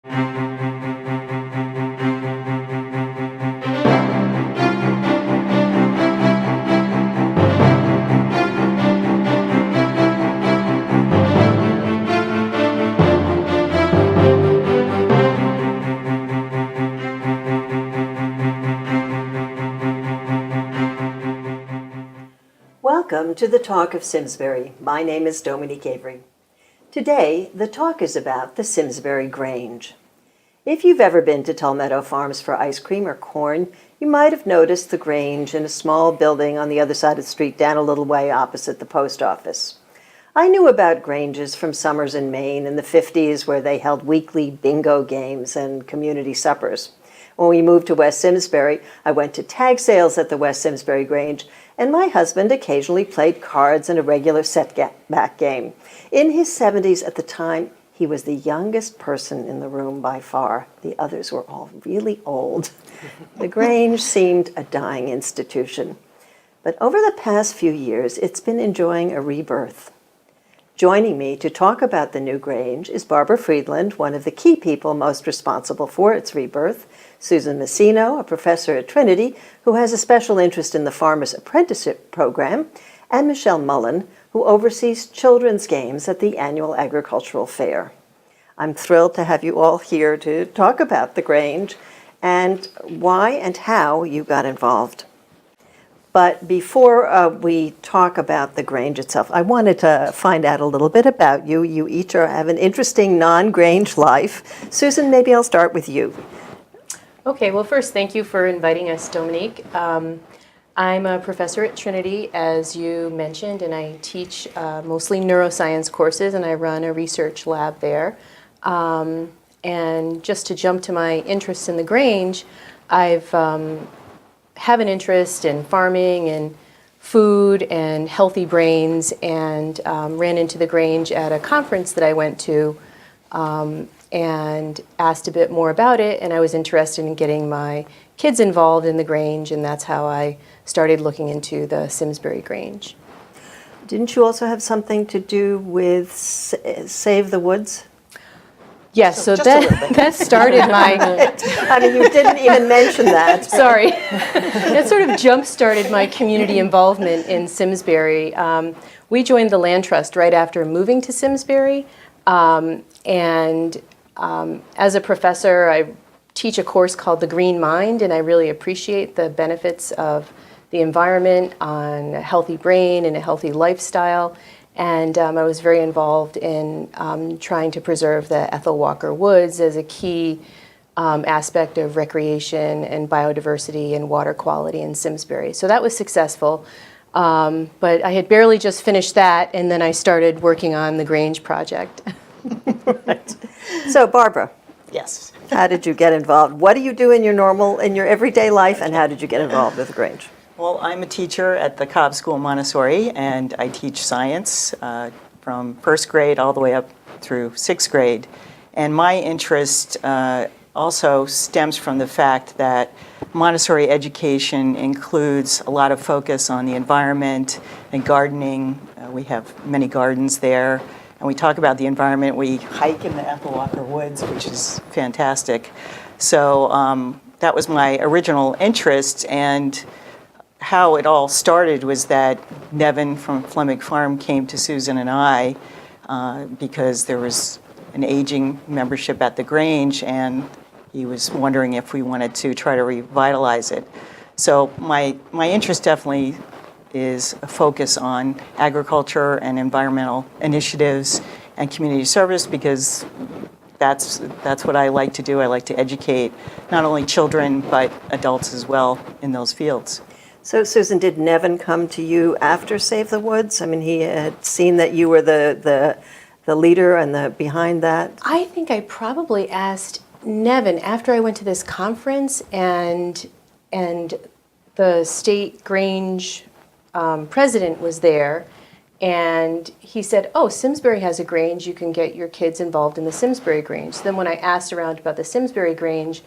Welcome to the Talk of Simsbury. My name is Dominique Avery. Today, the talk is about the Simsbury Grange. If you've ever been to Tulmeadow Farms for ice cream or corn, you might have noticed the Grange in a small building on the other side of the street down a little way opposite the post office. I knew about Granges from summers in Maine in the 50s where they held weekly bingo games and community suppers. When we moved to West Simsbury, I went to tag sales at the West Simsbury Grange, and my husband occasionally played cards in a regular set-back game. In his 70s at the time, he was the youngest person in the room by far. The others were all really old. The Grange seemed a dying institution. But over the past few years, it's been enjoying a rebirth. Joining me to talk about the new Grange is Barbara Friedland, one of the key people most responsible for its rebirth, Susan Messino, a professor at Trinity who has a special interest in the Farmers Apprenticeship Program, and Michelle Mullen, who oversees children's games at the annual agricultural fair. I'm thrilled to have you all here to talk about the Grange and why and how you got involved. But before we talk about the Grange itself, I wanted to find out a little bit about you. You each have an interesting non-Grange life. Susan, maybe I'll start with you. Okay, well, first, thank you for inviting us, Dominique. I'm a professor at Trinity, as you mentioned, and I teach mostly neuroscience courses, and I run a research lab there. And just to jump to my interest in the Grange, I've have an interest in farming and food and healthy brains, and ran into the Grange at a conference that I went to and asked a bit more about it, and I was interested in getting my kids involved in the Grange, and that's how I started looking into the Simsbury Grange. Didn't you also have something to do with Save the Woods? Yes, so that started my... I mean, you didn't even mention that. Sorry. That sort of jump-started my community involvement in Simsbury. We joined the Land Trust right after moving to Simsbury, as a professor, I teach a course called The Green Mind, and I really appreciate the benefits of the environment on a healthy brain and a healthy lifestyle. And I was very involved in trying to preserve the Ethel Walker Woods as a key aspect of recreation and biodiversity and water quality in Simsbury. So that was successful. But I had barely just finished that, and then I started working on the Grange project. Right. So, Barbara. Yes. How did you get involved? What do you do in your everyday life, and how did you get involved with the Grange? Well, I'm a teacher at the Cobb School Montessori, and I teach science from first grade all the way up through sixth grade. And my interest also stems from the fact that Montessori education includes a lot of focus on the environment and gardening. We have many gardens there. And we talk about the environment. We hike in the Ethel Walker Woods, which is fantastic. So that was my original interest. And how it all started was that Nevin from Fleming Farm came to Susan and I because there was an aging membership at the Grange, and he was wondering if we wanted to try to revitalize it. So my interest definitely is a focus on agriculture and environmental initiatives and community service, because that's what I like to do. I like to educate not only children but adults as well in those fields. So, Susan, did Nevin come to you after Save the Woods? I mean, he had seen that you were the leader and the behind that. I think I probably asked Nevin after I went to this conference, and the state Grange president was there, and he said, "Oh, Simsbury has a Grange. You can get your kids involved in the Simsbury Grange." So then when I asked around about the Simsbury Grange,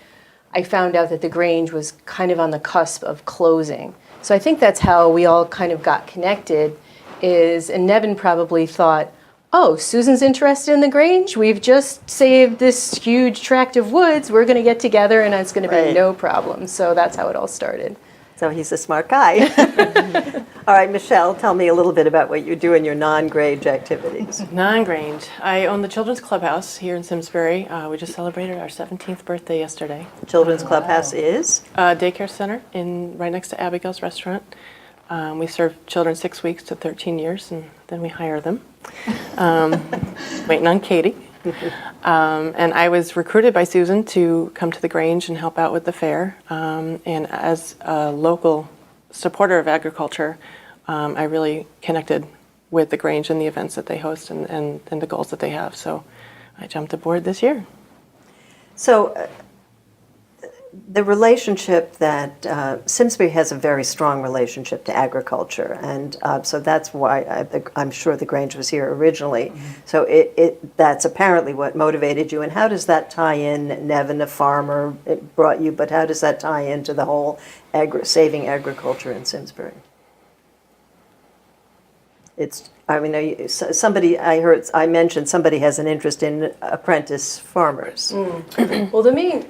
I found out that the Grange was kind of on the cusp of closing. So I think that's how we all kind of got connected, and Nevin probably thought, oh, Susan's interested in the Grange. We've just saved this huge tract of woods. We're going to get together and it's going to be Right. no problem. So that's how it all started. So he's a smart guy. All right, Michelle, tell me a little bit about what you do in your non-Grange activities. Non-Grange. I own the Children's Clubhouse here in Simsbury. We just celebrated our 17th birthday yesterday. Children's Clubhouse is? Daycare center right next to Abigail's restaurant. We serve children 6 weeks to 13 years, and then we hire them. Waiting on Katie. And I was recruited by Susan to come to the Grange and help out with the fair. And as a local supporter of agriculture, I really connected with the Grange and the events that they host and the goals that they have. So I jumped aboard this year. So the relationship that Simsbury has a very strong relationship to agriculture, and so that's why I'm sure the Grange was here originally. So that's apparently what motivated you. And how does that tie in? Nevin, a farmer, it brought you, but how does that tie into the whole saving agriculture in Simsbury? I mentioned somebody has an interest in apprentice farmers. Well, the main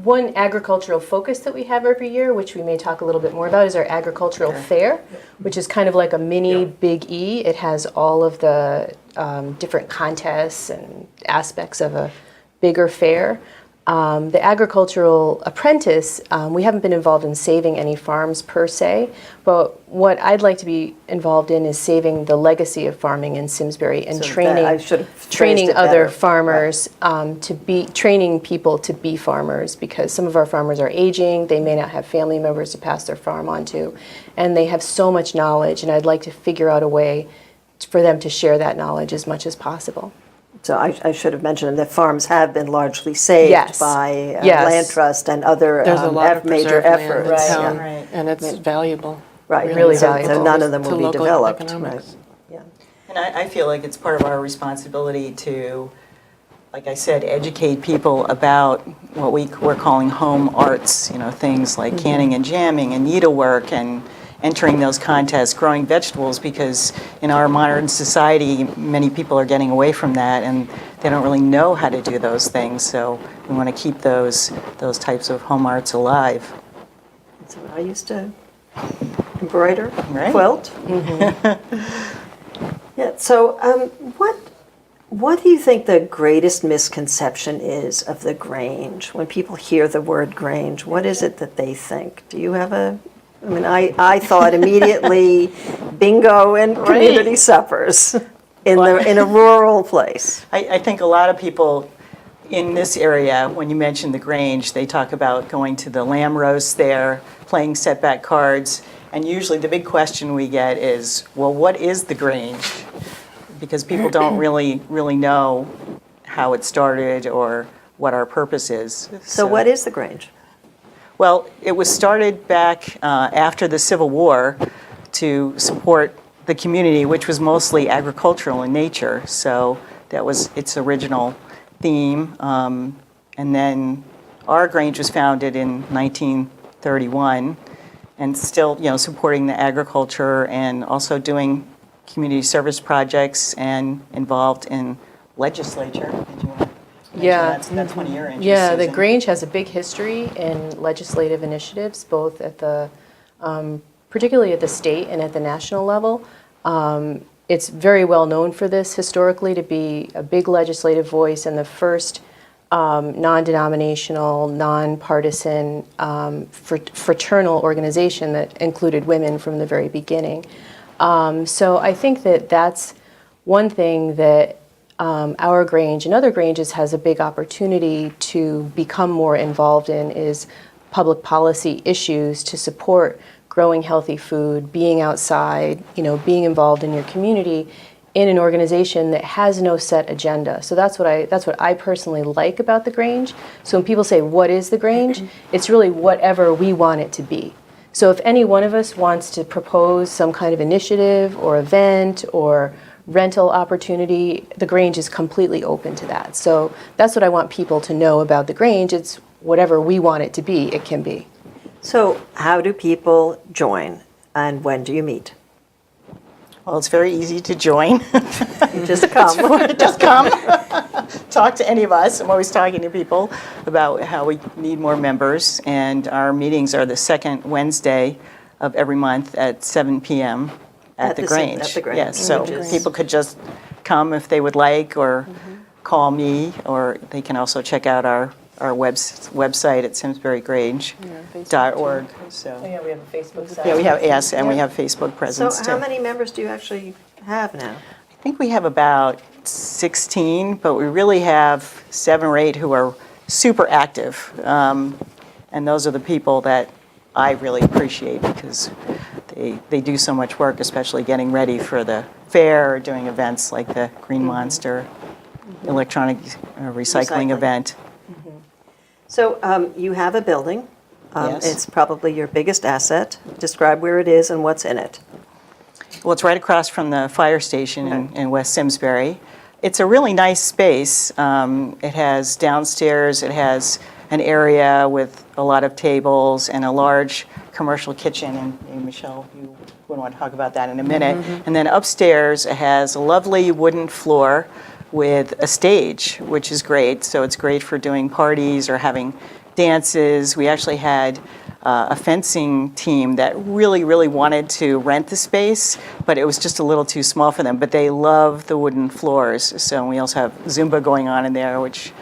one agricultural focus that we have every year, which we may talk a little bit more about, is our agricultural fair, which is kind of like a mini Big E. It has all of the different contests and aspects of a bigger fair. The agricultural apprentice, we haven't been involved in saving any farms per se, but what I'd like to be involved in is saving the legacy of farming in Simsbury and So I should have phrased training it other better. farmers training people to be farmers, because some of our farmers are aging, they may not have family members to pass their farm on to, and they have so much knowledge, and I'd like to figure out a way for them to share that knowledge as much as possible. So I should have mentioned that farms have been largely saved Yes. by Yes. land trust and other There's a lot of major preserved land efforts. in Right, town, right. and it's valuable. Right, Really so valuable. none of them To will be local developed. economics. Right. Yeah. And I feel like it's part of our responsibility to, like I said, educate people about what we're calling home arts, things like canning and jamming and needlework and entering those contests, growing vegetables, because in our modern society, many people are getting away from that and they don't really know how to do those things. So we want to keep those types of home arts alive. So I used to embroider, Right. quilt. Yeah. So what do you think the greatest misconception is of the Grange? When people hear the word Grange, what is it that they think? Do you have I thought immediately bingo and community suppers in a rural place. I think a lot of people in this area, when you mention the Grange, they talk about going to the lamb roast there, playing setback cards, and usually the big question we get is, well, what is the Grange? Because people don't really know how it started or what our purpose is. So what is the Grange? Well, it was started back after the Civil War to support the community, which was mostly agricultural in nature. So that was its original theme. And then our Grange was founded in 1931, and still, supporting the agriculture and also doing community service projects and involved in legislature. Did you want to mention Yeah. That's one of your interests, Yeah, the Susan. Grange has a big history in legislative initiatives, both at the, particularly at the state and at the national level. It's very well known for this historically, to be a big legislative voice and the first non-denominational, non-partisan, fraternal organization that included women from the very beginning. So I think that that's one thing that our Grange and other Granges has a big opportunity to become more involved in, is public policy issues to support growing healthy food, being outside, being involved in your community in an organization that has no set agenda. So that's what I personally like about the Grange. So when people say, what is the Grange? It's really whatever we want it to be. So if any one of us wants to propose some kind of initiative or event or rental opportunity, the Grange is completely open to that. So that's what I want people to know about the Grange. It's whatever we want it to be, it can be. So how do people join, and when do you meet? Well, it's very easy to join. Just come. Just come. Talk to any of us. I'm always talking to people about how we need more members. And our meetings are the second Wednesday of every month at 7 p.m. at the Grange. At the Grange. Yes, so people could just come if they would like, or call me, or they can also check out our website at simsburygrange.org. So yeah, we have a Facebook site. yeah, we have and we have Facebook So presence too. how many members do you actually have now? I think we have about 16, but we really have 7 or 8 who are super active. And those are the people that I really appreciate, because they do so much work, especially getting ready for the fair or doing events like the Green Monster electronic recycling event. So you have a building. Yes. It's probably your biggest asset. Describe where it is and what's in it. Well, it's right across from the fire station in West Simsbury. It's a really nice space. It has downstairs, it has an area with a lot of tables and a large commercial kitchen. And Michelle, you would want to talk about that in a minute. And then upstairs, it has a lovely wooden floor with a stage, which is great. So it's great for doing parties or having dances. We actually had a fencing team that really, really wanted to rent the space, but it was just a little too small for them. But they love the wooden floors. So we also have Zumba going on in there, which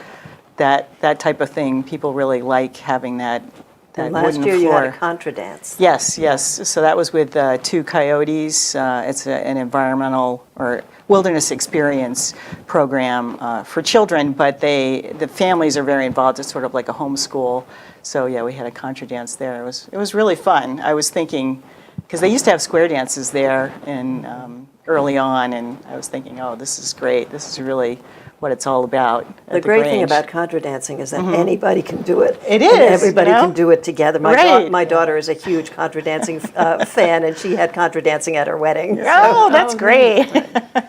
that type of thing, people really like having that And wooden last year you floor. had a Contra Dance. Yes, yes. So that was with 2 Coyotes. It's an environmental or wilderness experience program for children, but the families are very involved. It's sort of like a homeschool. So yeah, we had a Contra Dance there. It was really fun. I was thinking, because they used to have square dances there early on, and I was thinking, oh, this is great. This is really what it's all about. The great thing about Contra Dancing is that anybody can do it. It And is, everybody you know? can do it together. Right. My daughter is a huge Contra Dancing fan, and she had Contra Dancing at her wedding. Oh, that's great.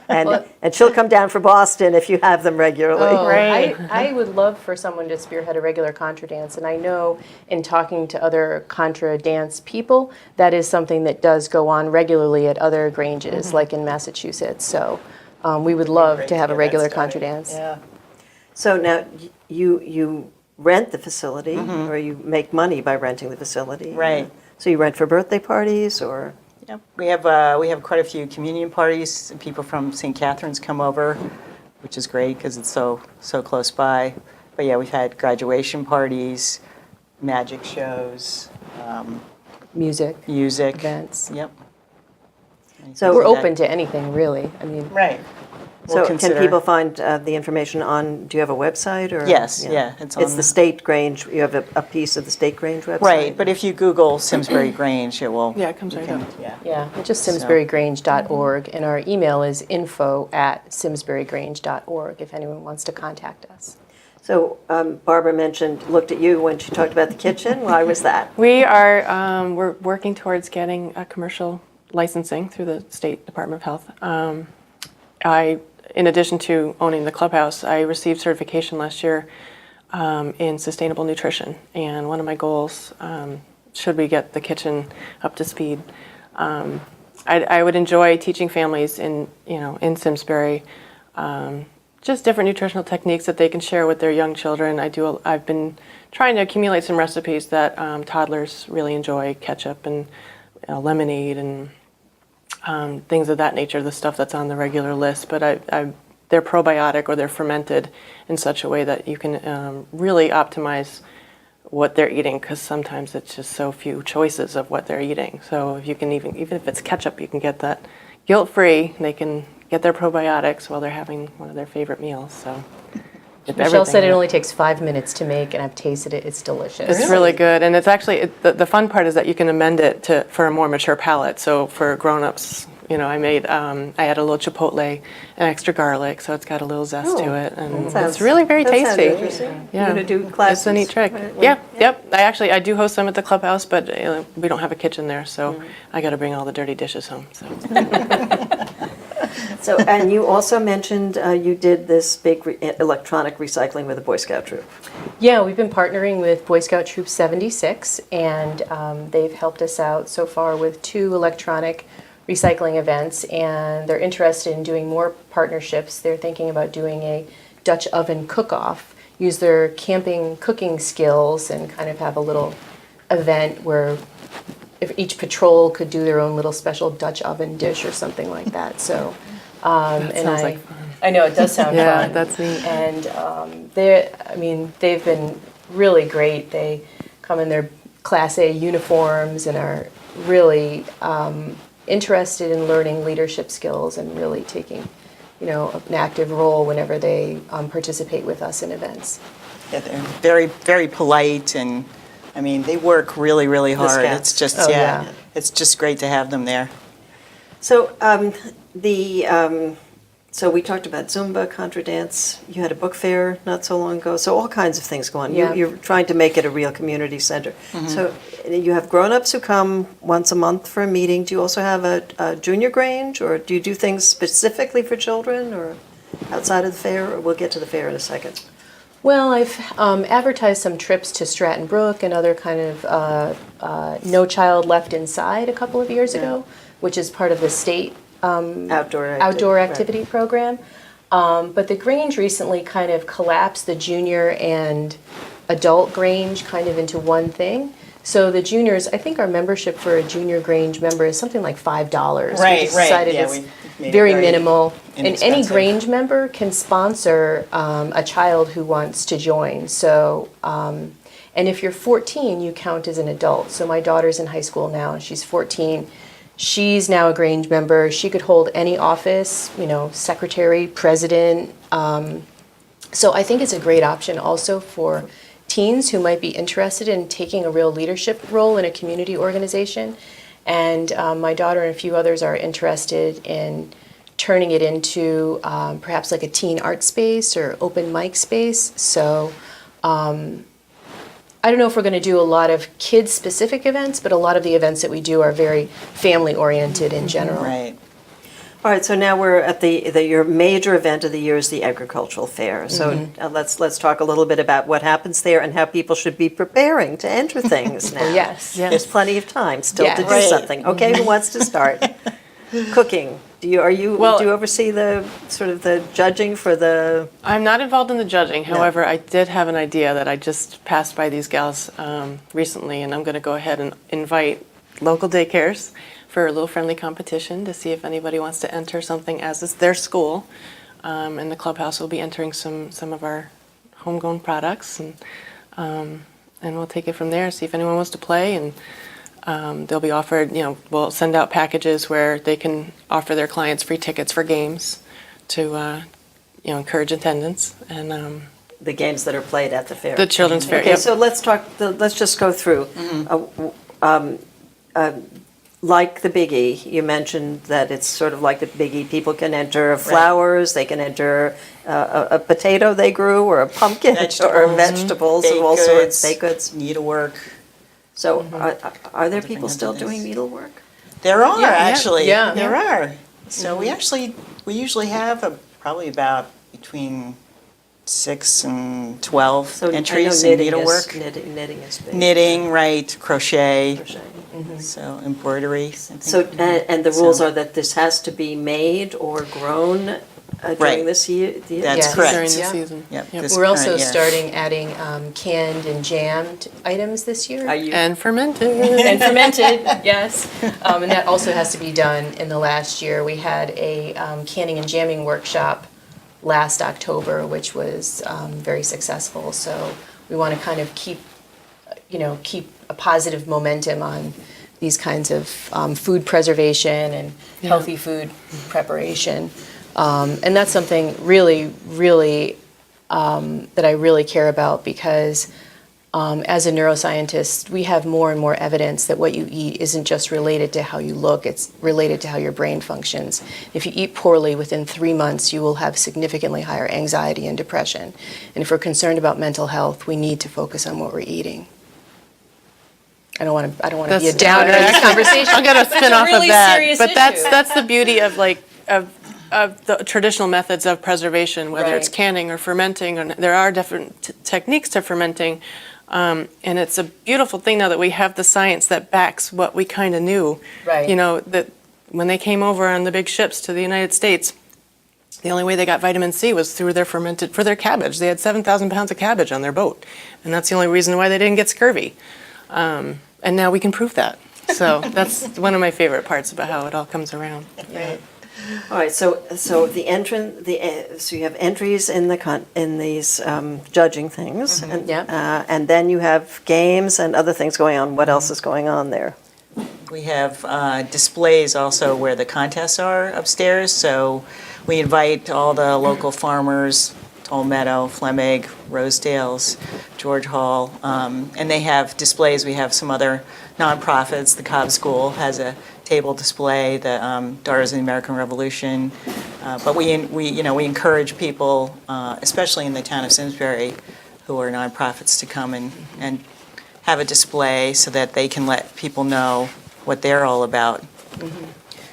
And she'll come down for Boston if you have them regularly. Oh, Right. I would love for someone to spearhead a regular Contra dance, and I know in talking to other Contra dance people, that is something that does go on regularly at other Granges, like in Massachusetts. So we would love to have a regular Contra dance. Yeah. So now you rent the facility, or you make money by renting the facility. Right. So you rent for birthday parties, or? Yep. We have quite a few communion parties. People from St. Catherine's come over, which is great because it's so close by. But yeah, we've had graduation parties, magic shows, Music, music. events. Yep. So We're open to anything, really. I mean, Right. So We'll can consider- people find the information on, do you have a website? Or? Yes, yeah, it's on the the- State Grange, you have a piece of the State Grange website? Right, but if you Google Simsbury Grange, it will. Yeah, it comes right up. Yeah. yeah, just simsburygrange.org, and our email is info@simsburygrange.org if anyone wants to contact us. So Barbara looked at you when she talked about the kitchen. Why was that? We're working towards getting a commercial licensing through the State Department of Health. In addition to owning the clubhouse, I received certification last year in sustainable nutrition. And one of my goals, should we get the kitchen up to speed, I would enjoy teaching families in Simsbury just different nutritional techniques that they can share with their young children. I've been trying to accumulate some recipes that toddlers really enjoy: ketchup and lemonade and things of that nature, the stuff that's on the regular list, but they're probiotic or they're fermented in such a way that you can really optimize what they're eating, because sometimes it's just so few choices of what they're eating. So if you can even if it's ketchup, you can get that guilt-free. They can get their probiotics while they're having one of their favorite meals. So Michelle said it only takes 5 minutes to make, and I've tasted it. It's delicious. It's really good, and it's actually the fun part is that you can amend it for a more mature palate. So for grown-ups, I had a little chipotle and extra garlic, so it's got a little zest to it, and it's really very tasty. Interesting. Yeah, You're going to do classes? it's a neat trick. right? Yeah, yep. I do host them at the clubhouse, but we don't have a kitchen there, so I got to bring all the dirty dishes home. So. So, and you also mentioned you did this big electronic recycling with the Boy Scout troop. Yeah, we've been partnering with Boy Scout Troop 76, and they've helped us out so far with 2 electronic recycling events, and they're interested in doing more partnerships. They're thinking about doing a Dutch oven cook-off, use their camping cooking skills and kind of have a little event where if each patrol could do their own little special Dutch oven dish or something like that. So, That sounds like fun. I know it does sound Yeah, fun. that's neat. And they've been really great. They come in their Class A uniforms and are really interested in learning leadership skills and really taking, an active role whenever they participate with us in events. Yeah, they're very, very polite, and they work really, really hard. Scouts. It's just, Oh, yeah. it's just great to have them there. So so we talked about Zumba, Contra Dance. You had a book fair not so long ago. So all kinds of things go on. Yeah. You're trying to make it a real community center. So you have grown-ups who come once a month for a meeting. Do you also have a junior Grange, or do you do things specifically for children, or outside of the fair? Or we'll get to the fair in a second. Well, I've advertised some trips to Stratton Brook and other kind of No Child Left Inside a couple of years ago, which is part of the state outdoor activity program. But the Grange recently kind of collapsed the junior and adult Grange kind of into one thing. So the juniors, I think our membership for a junior Grange member is something like $5. Right, We decided yeah, it's we made it very very minimal. And any inexpensive. Grange member can sponsor a child who wants to join. So, and if you're 14, you count as an adult. So my daughter's in high school now, and she's 14. She's now a Grange member. She could hold any office, secretary, president. So I think it's a great option also for teens who might be interested in taking a real leadership role in a community organization. And my daughter and a few others are interested in turning it into perhaps like a teen art space or open mic space. So I don't know if we're going to do a lot of kids-specific events, but a lot of the events that we do are very family-oriented in general. Right. All right, so now we're at your major event of the year is the agricultural fair. So let's talk a little bit about what happens there and how people should be preparing to enter things now. Yes. There's plenty of time still to do Yes. something. Okay, who wants to start? Cooking. Do you oversee the sort of the judging for the? I'm not involved in the judging. However, I did have an idea that I just passed by these gals recently, and I'm going to go ahead and invite local daycares for a little friendly competition to see if anybody wants to enter something as it's their school. And the clubhouse will be entering some of our homegrown products, and we'll take it from there, see if anyone wants to play. And they'll be offered, we'll send out packages where they can offer their clients free tickets for games to, encourage attendance. And The games that are played at the fair. the children's fair. Okay, Yep. so let's just go through. Like the Biggie, you mentioned that it's sort of like the Biggie. People can enter flowers, they can enter a potato they grew, or a pumpkin, or vegetables of all sorts, baked goods. Needlework. So are there people different still kinds of doing things. needlework? There are, Yeah, actually. yeah. There are. So we usually have probably about between 6 and 12 So entries I know in needlework. knitting is big. Knitting, right, crochet, Crochet. so embroidery. something. So, and the rules So- are that this has to be made or grown during Right. this year? That's Yes. correct. During the Yeah. season. Yep, Yep. this We're also current year. starting adding canned and jammed items this year. Are you? And fermented. And fermented, yes. And that also has to be done in the last year. We had a canning and jamming workshop last October, which was very successful. So we want to kind of keep a positive momentum on these kinds of food preservation and healthy food preparation. And that's something really, really that I really care about because as a neuroscientist, we have more and more evidence that what you eat isn't just related to how you look, it's related to how your brain functions. If you eat poorly, within 3 months, you will have significantly higher anxiety and depression. And if we're concerned about mental health, we need to focus on what we're eating. I don't want to be a downer in this conversation. I'm going to spin off really of that. serious But issue. that's the beauty of of the traditional methods of preservation, whether it's Right. canning or fermenting, or there are different techniques to fermenting. And it's a beautiful thing now that we have the science that backs what we kind of knew. Right. That when they came over on the big ships to the United States, the only way they got vitamin C was through their for their cabbage. They had 7,000 pounds of cabbage on their boat, and that's the only reason why they didn't get scurvy. And now we can prove that. So that's one of my favorite parts about how it all comes around. Right. All right. So so you have entries in these judging things, and, and then you have games and other things going on. What else is going on there? We have displays also where the contests are upstairs, so we invite all the local farmers, Toll Meadow, Flemig, Rosedales, George Hall, and they have displays. We have some other nonprofits. The Cobb School has a table display, the Daughters of the American Revolution, but we encourage people, especially in the town of Simsbury, who are nonprofits, to come and have a display so that they can let people know what they're all about. Mm-hmm.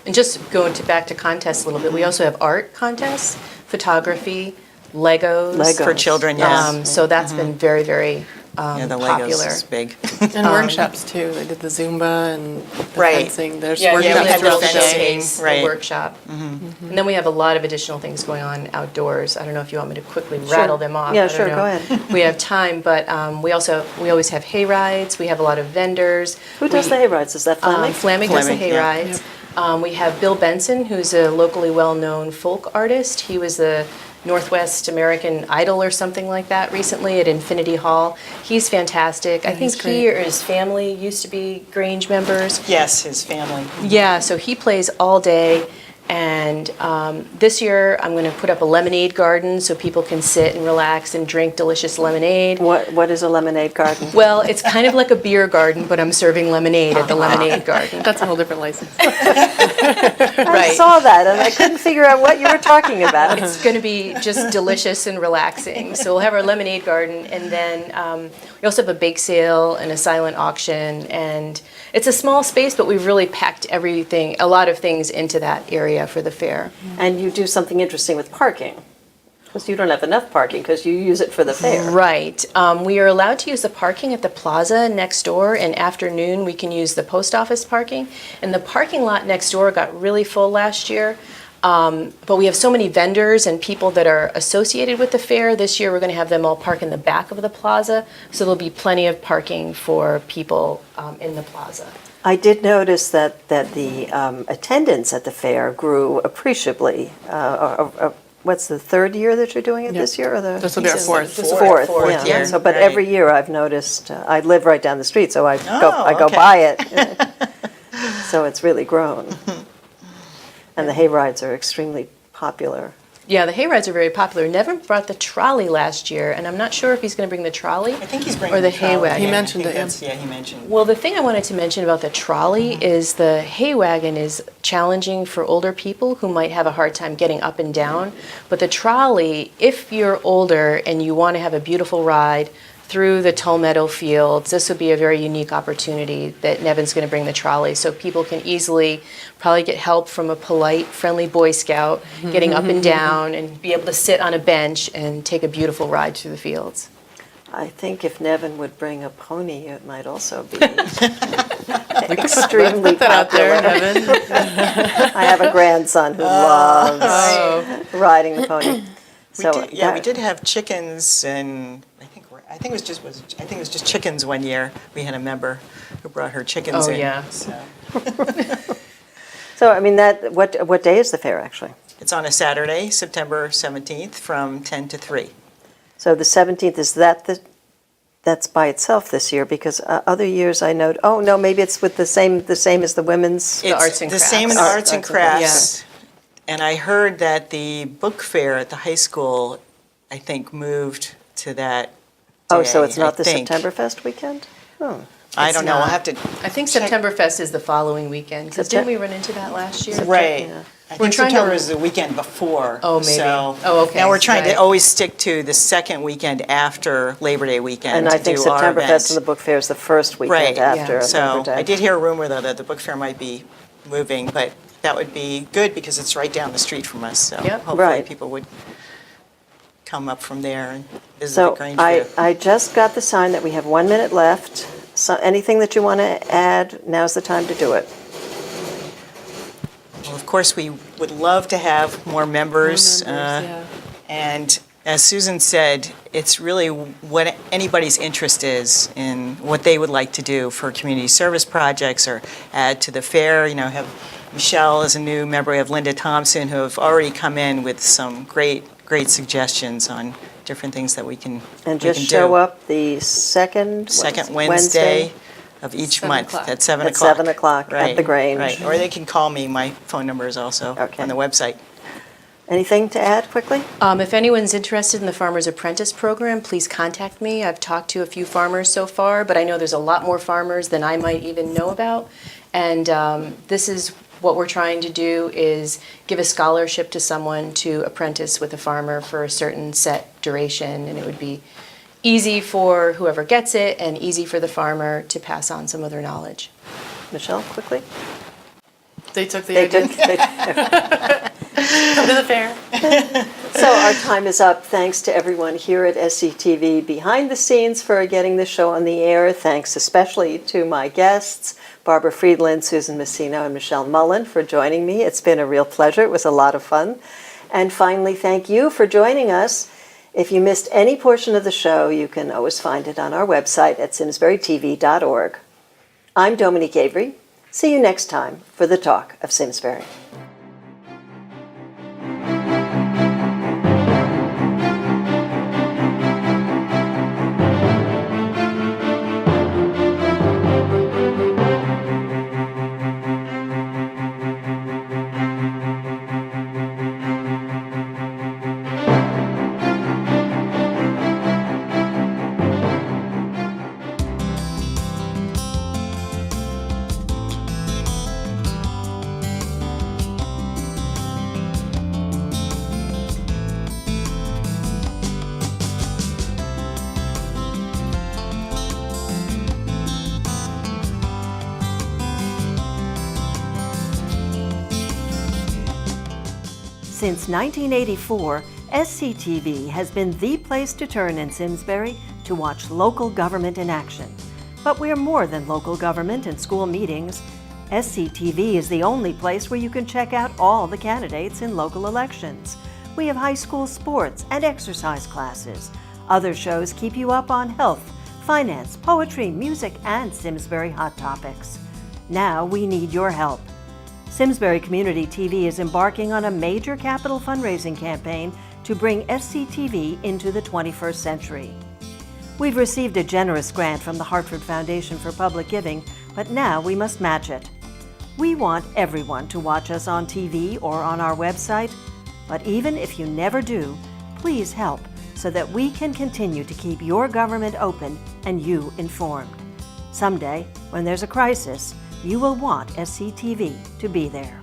And just going back to contests a little bit, we also have art contests, photography, Legos. For children, yes. So that's been very, very The popular. Legos is big. And workshops too. They did the Zumba and the Right. fencing. There's Yeah, we workshops had throughout the the day. space, the Right. workshop. And then we have a lot of additional things going on outdoors. I don't know if you want me to quickly rattle them off. Yeah, I don't sure, know. go ahead. We have time, but we always have hay rides. We have a lot of vendors. Who does the hay rides? Is that Fleming? Flamig does the Fleming, hay yeah. rides. We have Bill Benson, who's a locally well-known folk artist. He was the Northwest American Idol or something like that recently at Infinity Hall. He's fantastic. I think he's he great. or his family used to be Grange members. Yes, his family. Yeah, so he plays all day. And this year, I'm going to put up a lemonade garden so people can sit and relax and drink delicious lemonade. What is a lemonade garden? Well, it's kind of like a beer garden, but I'm serving lemonade at the lemonade garden. That's a whole different license. I saw that and I couldn't figure out what you were talking about. It's going to be just delicious and relaxing. So we'll have our lemonade garden, and then we also have a bake sale and a silent auction. And it's a small space, but we've really packed a lot of things into that area for the fair. And you do something interesting with parking, because you don't have enough parking because you use it for the fair. Right. We are allowed to use the parking at the plaza next door, and afternoon we can use the post office parking. And the parking lot next door got really full last year. But we have so many vendors and people that are associated with the fair. This year we're going to have them all park in the back of the plaza, so there'll be plenty of parking for people in the plaza. I did notice that the attendance at the fair grew appreciably. What's the third year that you're doing it this year? Or This will be our fourth. This will be our Fourth, yeah. year, So, but right. every year I've noticed. I live right down the street, so I go okay. by it. So it's really grown. And the hay rides are extremely popular. Yeah, the hay rides are very popular. Nevin brought the trolley last year, and I'm not sure if he's going to bring the trolley. I think he's bringing Or the trolley. hay wagon. He mentioned it, Yeah, he mentioned. Well, the thing I wanted to mention about the trolley is the hay wagon is challenging for older people who might have a hard time getting up and down. But the trolley, if you're older and you want to have a beautiful ride through the Tull Meadow fields, this would be a very unique opportunity that Nevin's going to bring the trolley, so people can easily probably get help from a polite, friendly Boy Scout getting up and down and be able to sit on a bench and take a beautiful ride through the fields. I think if Nevin would bring a pony, it might also be extremely popular. I have a grandson who loves riding the pony. We did have chickens, and I think it was just chickens one year. We had a member who brought her chickens in. Oh, yeah. So I mean, what day is the fair actually? It's on a Saturday, September 17th, from 10 to 3. So the 17th, that's by itself this year, because other years I know. Oh no, maybe it's with the same as the women's. It's arts and the crafts. same in arts and crafts. Yeah. And I heard that the book fair at the high school, I think, moved to that Oh, so day, it's not I the think. Septemberfest weekend? Oh. I don't know. I'll have to. I think check. Septemberfest is the following weekend, because didn't we run into that last year? Right. Yeah. I We're think trying to- September is the weekend before. Oh, maybe. So Oh, okay. now we're trying Right. to always stick to the second weekend after Labor Day weekend And to I think do our Septemberfest event. and the book fair is the first weekend Right. after Yeah. So Labor Day. I did hear a rumor, though, that the book fair might be moving, but that would be good because it's right down the street from us. So Yep. hopefully Right. people would come up from there and visit So the Grange I Building. just got the sign that we have 1 minute left. So anything that you want to add, now's the time to do it. course, we would love to have more members. Yeah. And as Susan said, it's really what anybody's interest is in what they would like to do for community service projects or add to the fair. You know, have Michelle is a new member. We have Linda Thompson, who have already come in with some great suggestions on different things that we can And we just can show do. up the second Wednesday of each 7 month o'clock. at 7 At o'clock. 7 o'clock at Right, the Grange. Right, or they can call me. My phone number is also Okay. on the website. Anything to add quickly? If anyone's interested in the Farmer's Apprentice program, please contact me. I've talked to a few farmers so far, but I know there's a lot more farmers than I might even know about. And this is what we're trying to do, is give a scholarship to someone to apprentice with a farmer for a certain set duration, and it would be easy for whoever gets it and easy for the farmer to pass on some of their knowledge. Michelle, quickly? They took the They idea. did. Come to the fair. So our time is up. Thanks to everyone here at SCTV behind the scenes for getting the show on the air. Thanks especially to my guests, Barbara Friedland, Susan Messino, and Michelle Mullen, for joining me. It's been a real pleasure. It was a lot of fun. And finally, thank you for joining us. If you missed any portion of the show, you can always find it on our website at simsburytv.org. I'm Dominique Avery. See you next time for the Talk of Simsbury. Since 1984, SCTV has been the place to turn in Simsbury to watch local government in action. But we're more than local government and school meetings. SCTV is the only place where you can check out all the candidates in local elections. We have high school sports and exercise classes. Other shows keep you up on health, finance, poetry, music, and Simsbury hot topics. Now we need your help. Simsbury Community TV is embarking on a major capital fundraising campaign to bring SCTV into the 21st century. We've received a generous grant from the Hartford Foundation for Public Giving, but now we must match it. We want everyone to watch us on TV or on our website, but even if you never do, please help so that we can continue to keep your government open and you informed. Someday, when there's a crisis, you will want SCTV to be there.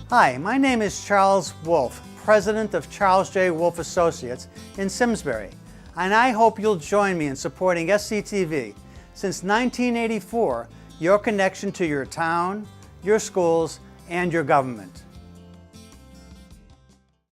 Hi, my name is Charles Wolfe, President of Charles J. Wolfe Associates in Simsbury, and I hope you'll join me in supporting SCTV. Since 1984, your connection to your town, your schools, and your government.